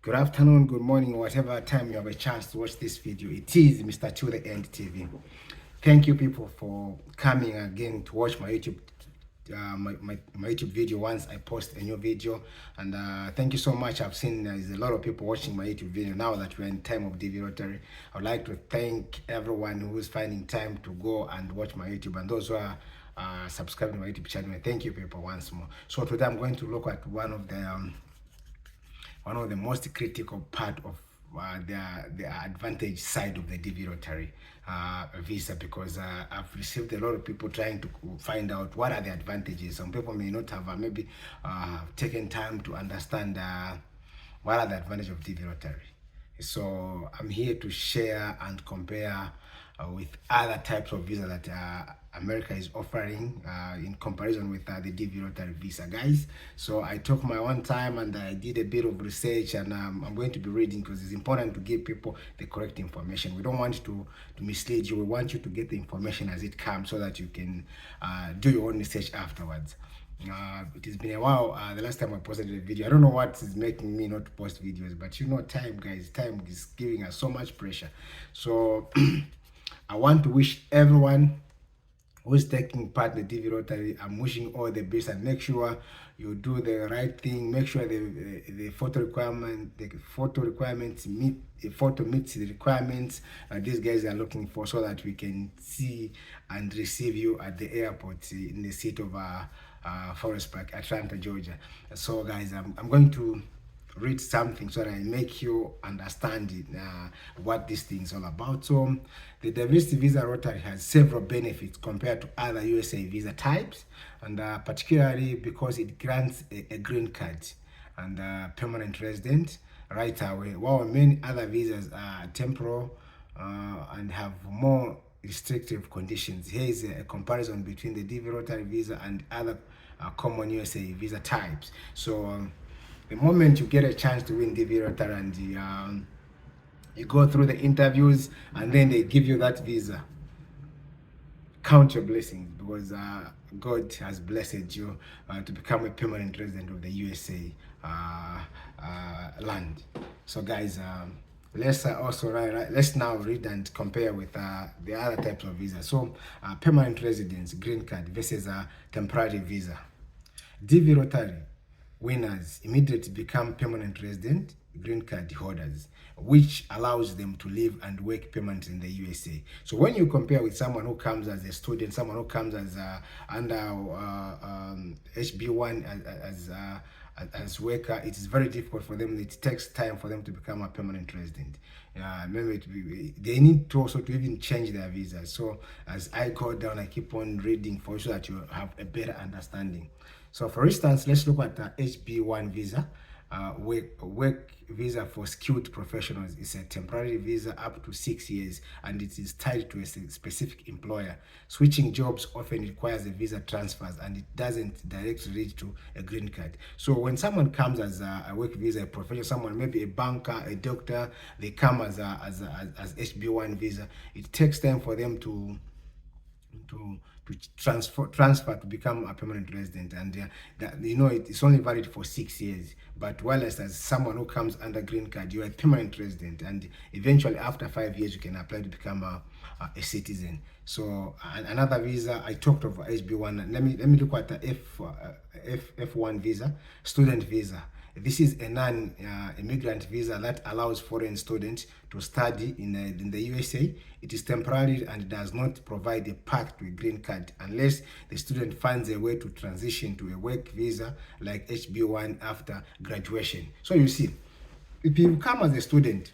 Good afternoon, good morning, whatever time you have a chance to watch this video. It is Mr. To the End TV. Thank you, people, for coming again to watch my my YouTube video once I post a new video. And thank you so much. I've seen there's a lot of people watching my YouTube video now that we're in time of DV lottery. I would like to thank everyone who's finding time to go and watch my YouTube, and those who are subscribing to my YouTube channel. Thank you, people, once more. So today I'm going to look at one of the most critical part of the advantage side of the DV lottery visa, because I've received a lot of people trying to find out what are the advantages. Some people may not have maybe taken time to understand what are the advantages of DV lottery. So I'm here to share and compare with other types of visa that America is offering in comparison with the DV lottery visa, guys. So I took my own time and I did a bit of research, and I'm going to be reading because it's important to give people the correct information. We don't want to mislead you. We want you to get the information as it comes so that you can do your own research afterwards. It has been a while. The last time I posted a video, I don't know what is making me not post videos, but you know, time, guys, time is giving us so much pressure. So I want to wish everyone who's taking part in the DV lottery, I'm wishing all the best, and make sure you do the right thing. Make sure the photo requirements meet, the photo meets the requirements these guys are looking for, so that we can see and receive you at the airport in the city of Forest Park, Atlanta, Georgia. So guys, I'm going to read something so that I make you understand what this thing is all about. So the diversity visa lottery has several benefits compared to other USA visa types, and particularly because it grants a green card and permanent resident right away, while many other visas are temporal and have more restrictive conditions. Here is a comparison between the DV lottery visa and other common USA visa types. So the moment you get a chance to win DV lottery and you go through the interviews and then they give you that visa, count your blessings, because God has blessed you to become a permanent resident of the USA land. So guys, let's let's now read and compare with the other types of visa. So permanent residence, green card versus a temporary visa. DV lottery winners immediately become permanent resident green card holders, which allows them to live and work permanently in the USA. So when you compare with someone who comes as a student, someone who comes as under HB1 as worker, it is very difficult for them. It takes time for them to become a permanent resident. Maybe they need to also to even change their visa. So as I go down, I keep on reading for you so that you have a better understanding. So for instance, let's look at the HB1 visa. Work visa for skilled professionals is a temporary visa up to 6 years, and it is tied to a specific employer. Switching jobs often requires a visa transfers, and it doesn't directly lead to a green card. So when someone comes as a work visa, a professional, someone maybe a banker, a doctor, they come as HB1 visa. It takes time for them to transfer to become a permanent resident, and that, you know, it's only valid for 6 years. But while as someone who comes under green card, you're a permanent resident, and eventually after 5 years you can apply to become a citizen. So another visa I talked of HB1. Let me look at the F1 visa, student visa. This is a non-immigrant visa that allows foreign students to study in the USA. It is temporary and does not provide a path to a green card unless the student finds a way to transition to a work visa like HB1 after graduation. So you see, if you come as a student,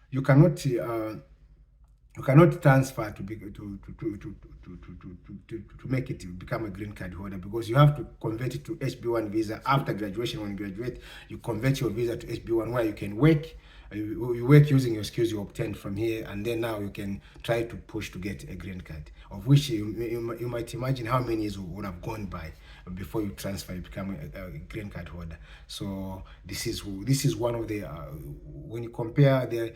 you cannot transfer to make it to become a green card holder, because you have to convert it to HB1 visa after graduation. When you graduate, you convert your visa to HB1, where you can work. You work using your skills you obtained from here, and then now you can try to push to get a green card, of which you might imagine how many years would have gone by before you transfer, you become a green card holder. So this is one of the when you compare the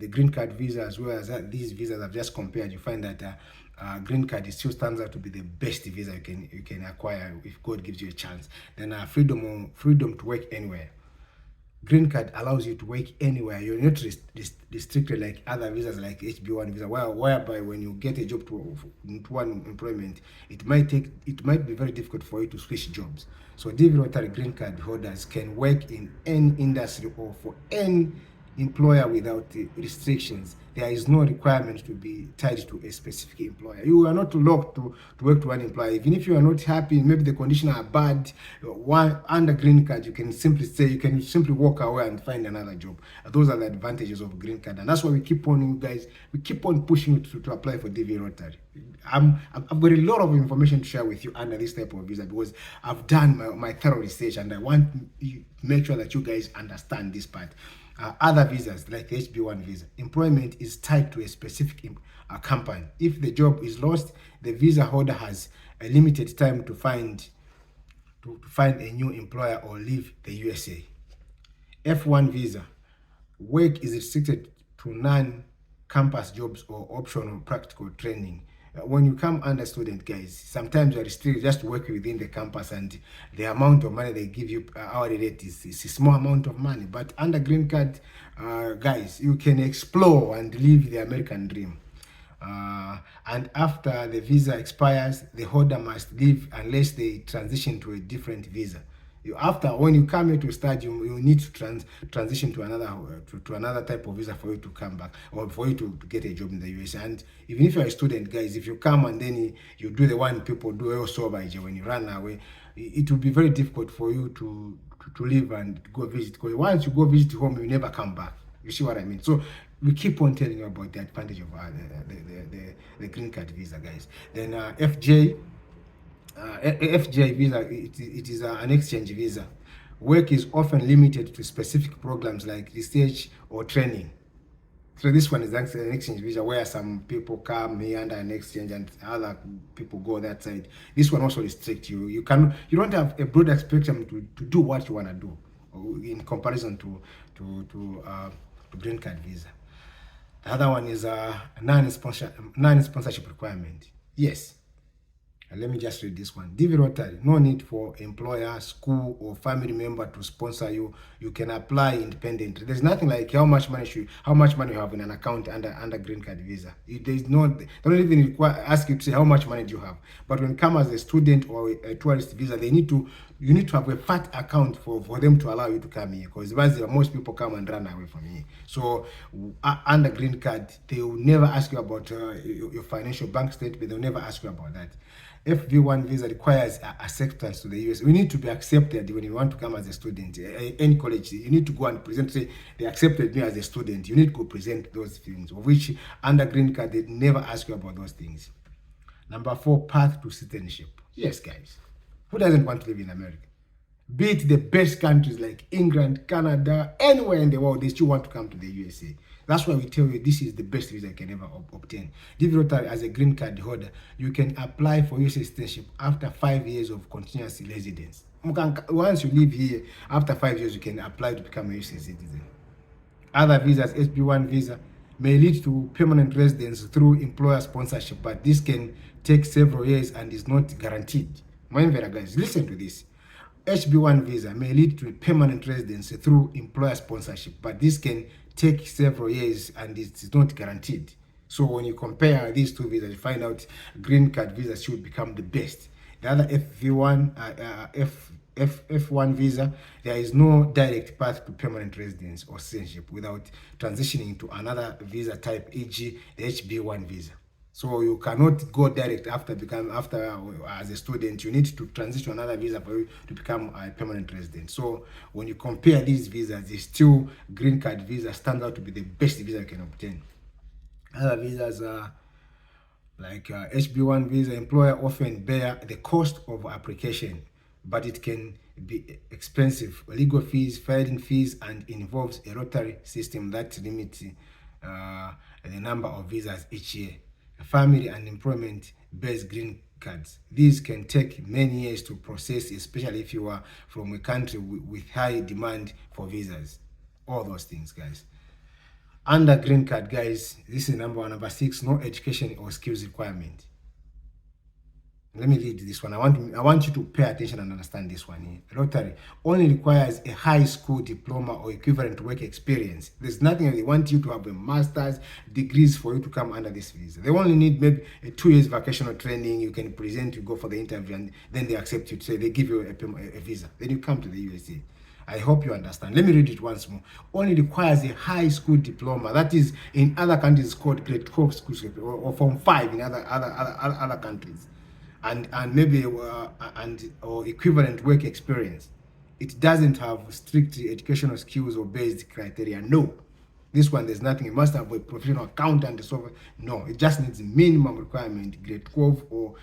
green card visa as well as these visas I've just compared, you find that green card still stands out to be the best visa you can acquire if God gives you a chance. Then freedom to work anywhere. Green card allows you to work anywhere. You're not restricted like other visas like HB1 visa, whereby when you get a job to one employment, it might be very difficult for you to switch jobs. So DV Rotary green card holders can work in any industry or for any employer without restrictions. There is no requirement to be tied to a specific employer. You are not locked to work to one employer. Even if you are not happy, maybe the conditions are bad, one under green card, you can simply walk away and find another job. Those are the advantages of green card, and that's why we keep on, you guys, we keep on pushing you to apply for DV Rotary. I've got a lot of information to share with you under this type of visa, because I've done my thorough research, and I want to make sure that you guys understand this part. Other visas like the HB1 visa, employment is tied to a specific company. If the job is lost, the visa holder has a limited time to find a new employer or leave the USA. F1 visa, work is restricted to non-campus jobs or optional practical training. When you come under student, guys, sometimes you're restricted just to work within the campus, and the amount of money they give you hourly rate is a small amount of money. But under green card, guys, you can explore and live the American dream. And after the visa expires, the holder must leave unless they transition to a different visa. When you come here to study, you need to transition to another type of visa for you to come back, or for you to get a job in the US. And even if you're a student, guys, if you come and then you do the one people do also by when you run away, it will be very difficult for you to leave and go visit, because once you go visit home, you never come back. You see what I mean? So we keep on telling you about the advantage of the green card visa, guys. Then FJ visa, it is an exchange visa. Work is often limited to specific programs like research or training. So this one is actually an exchange visa, where some people come here under an exchange and other people go that side. This one also restricts you. You don't have a broader spectrum to do what you want to do in comparison to green card visa. The other one is a non-sponsorship requirement. Yes. And let me just read this one. DV Rotary, no need for employer, school, or family member to sponsor you. You can apply independently. There's nothing like how much money you have in an account under green card visa. They don't even ask you to say how much money do you have. But when you come as a student or a tourist visa, you need to have a fat account for them to allow you to come here, because most people come and run away from here. So under green card, they will never ask you about your financial bank statement. They'll never ask you about that. FV1 visa requires acceptance to the US. We need to be accepted when you want to come as a student. Any college, you need to go and present, say, they accepted me as a student. You need to present those things, of which under green card, they never ask you about those things. Number 4, path to citizenship. Yes, guys. Who doesn't want to live in America? Be it the best countries like England, Canada, anywhere in the world, they still want to come to the USA. That's why we tell you this is the best visa you can ever obtain. DV Rotary, as a green card holder, you can apply for USA citizenship after 5 years of continuous residence. Once you live here, after 5 years, you can apply to become a USA citizen. Other visas, SB1 visa, may lead to permanent residence through employer sponsorship, but this can take several years and is not guaranteed. Guys, listen to this. HB1 visa may lead to permanent residence through employer sponsorship, but this can take several years and it's not guaranteed. So when you compare these two visas, you find out green card visa should become the best. The other F1 visa, there is no direct path to permanent residence or citizenship without transitioning to another visa type, e.g. the HB1 visa. So you cannot go direct after as a student. You need to transition to another visa for you to become a permanent resident. So when you compare these visas, still green card visa stands out to be the best visa you can obtain. Other visas are like HB1 visa. Employer often bear the cost of application, but it can be expensive. Legal fees, filing fees, and involves a rotary system that limits the number of visas each year. Family and employment-based green cards. These can take many years to process, especially if you are from a country with high demand for visas. All those things, guys. Under green card, guys, this is number 1. Number 6, no education or skills requirement. Let me read this one. I want you to pay attention and understand this one here. Rotary only requires a high school diploma or equivalent work experience. There's nothing they want you to have a master's degrees for you to come under this visa. They only need maybe a 2 years vocational training. You can present, you go for the interview, and then they accept you. So they give you a visa. Then you come to the USA. I hope you understand. Let me read it once more. Only requires a high school diploma. That is, in other countries, it's called grade 12 school or Form 5 in other countries, and maybe and or equivalent work experience. It doesn't have strict educational skills or based criteria. No, this one there's nothing. You must have a professional accountant. So no, it just needs minimum requirement grade 12 or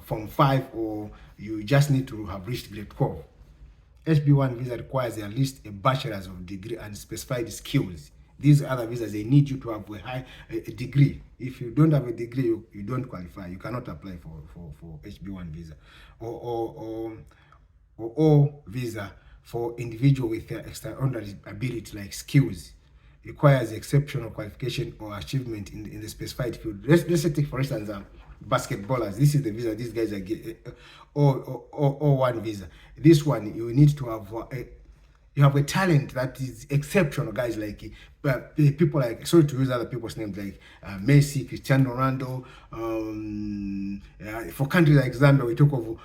Form 5, or you just need to have reached grade 12. HB1 visa requires at least a bachelor's of degree and specified skills. These other visas, they need you to have a degree. If you don't have a degree, you don't qualify. You cannot apply for HB1 visa. Or visa for individual with extraordinary ability like skills. Requires exceptional qualification or achievement in the specified field. Let's take, for instance, basketballers. This is the visa these guys are getting, or one visa. This one, you need to have you have a talent that is exceptional, guys, like people like, sorry to use other people's names, like Messi, Cristiano Ronaldo. For countries like Zambia, we talk of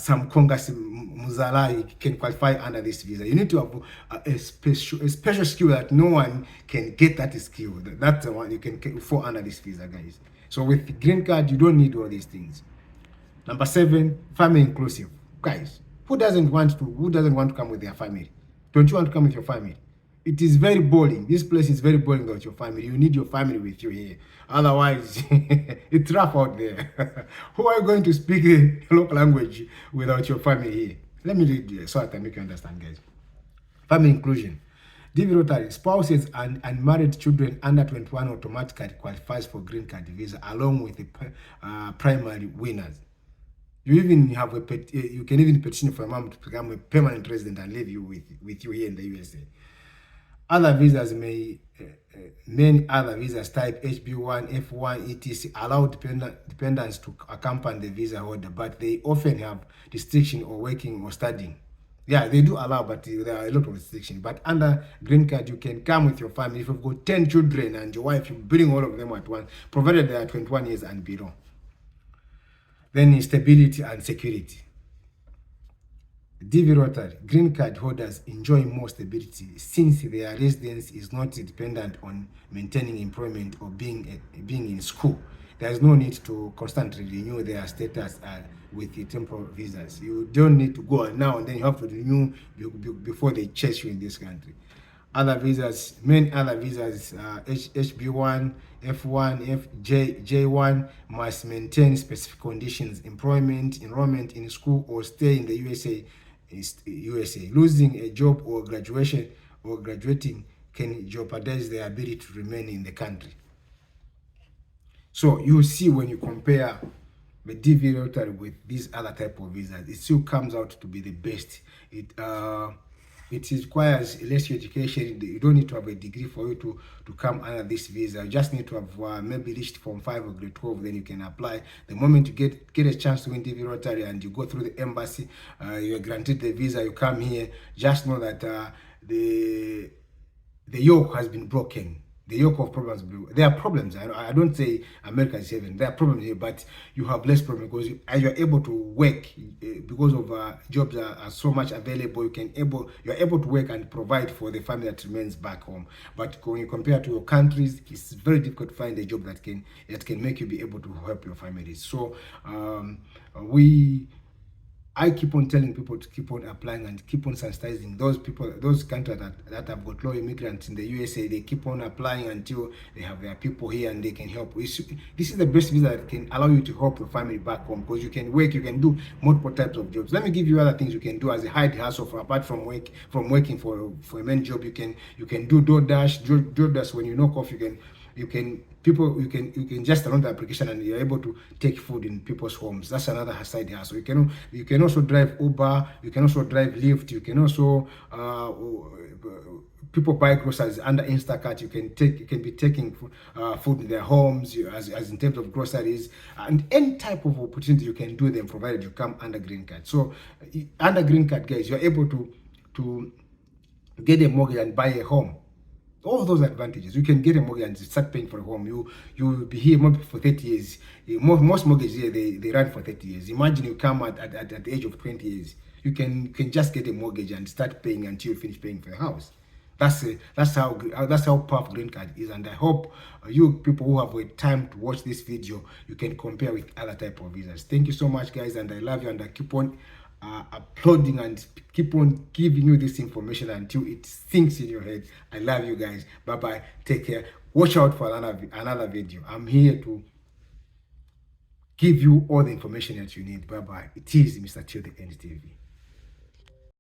some Kongas Muzala can qualify under this visa. You need to have a special skill that no one can get. That skill, that's the one you can fall under this visa, guys. So with green card, you don't need all these things. Number 7, family inclusive. Guys, who doesn't want to come with their family? Don't you want to come with your family? It is very boring. This place is very boring without your family. You need your family with you here. Otherwise, it's rough out there. Who are you going to speak the local language without your family here? Let me read this so I can make you understand, guys. Family inclusion. DV Rotary, spouses and unmarried children under 21 automatically qualifies for green card visa along with the primary winners. You even have you can even petition for a mom to become a permanent resident and live with you here in the USA. Other visas many other visas type HB1, F1, etc. allow dependents to accompany the visa holder, but they often have restriction or working or studying. Yeah, they do allow, but there are a lot of restrictions. But under green card, you can come with your family. If you've got 10 children and your wife, you bring all of them at once, provided they are 21 years and below. Then stability and security. DV Rotary, green card holders enjoy more stability since their residence is not dependent on maintaining employment or being in school. There is no need to constantly renew their status with the temporal visas. You don't need to go now and then you have to renew before they chase you in this country. Other visas, many other visas, HB1, F1, J1 must maintain specific conditions: employment, enrollment in school, or stay in the USA. Losing a job or graduating can jeopardize their ability to remain in the country. So you see, when you compare the DV Rotary with these other type of visas, it still comes out to be the best. It requires less education. You don't need to have a degree for you to come under this visa. You just need to have maybe reached Form 5 or grade 12, then you can apply. The moment you get a chance to win DV Rotary and you go through the embassy, you are granted the visa, you come here, just know that the yoke has been broken. The yoke of problems. There are problems. I don't say America is heaven. There are problems here, but you have less problem because you're able to work because of jobs are so much available. You're able to work and provide for the family that remains back home. But when you compare to your countries, it's very difficult to find a job that can make you be able to help your families. So I keep on telling people to keep on applying and keep on sensitizing those countries that have got low immigrants in the USA. They keep on applying until they have their people here and they can help. This is the best visa that can allow you to help your family back home, because you can work, you can do multiple types of jobs. Let me give you other things you can do as a hide hustle apart from working for a main job. You can do DoorDash. When you knock off, you can you can just download the application and you're able to take food in people's homes. That's another side hustle. You can also drive Uber, you can also drive Lyft, you can also people buy groceries under Instacart. You can be taking food in their homes, as in terms of groceries, and any type of opportunity you can do them, provided you come under green card. So under green card, guys, you're able to get a mortgage and buy a home. All those advantages. You can get a mortgage and start paying for a home. You will be here maybe for 30 years. Most mortgages here, they run for 30 years. Imagine you come at the age of 20 years. You can just get a mortgage and start paying until you finish paying for the house. That's how powerful green card is. And I hope you people who have time to watch this video, you can compare with other type of visas. Thank you so much, guys, and I love you, and I keep on uploading and keep on giving you this information until it sinks in your head. I love you guys. Bye bye. Take care. Watch out for another video. I'm here to give you all the information that you need. Bye bye. It is Mr. Till the End TV.